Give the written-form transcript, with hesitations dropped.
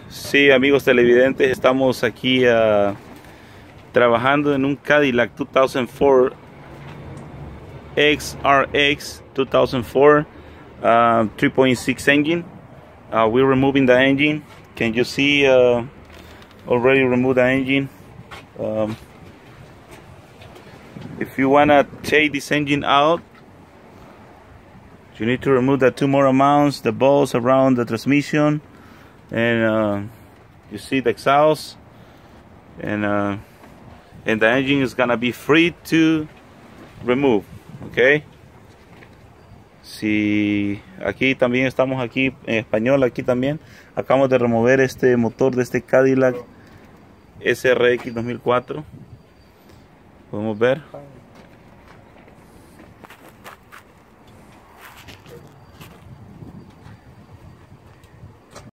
Sí, amigos televidentes, estamos aquí trabajando en un Cadillac 2004 XRX 2004 3.6 engine. We're removing the engine. Can you see? Already removed the engine. If you wanna take this engine out, you need to remove the two motor mounts, the bolts around the transmission, and you see the exhaust, and the engine is gonna be free to remove. Okay. Si aquí también estamos aquí en español, aquí también acabamos de remover este motor de este Cadillac SRX 2004. Podemos ver.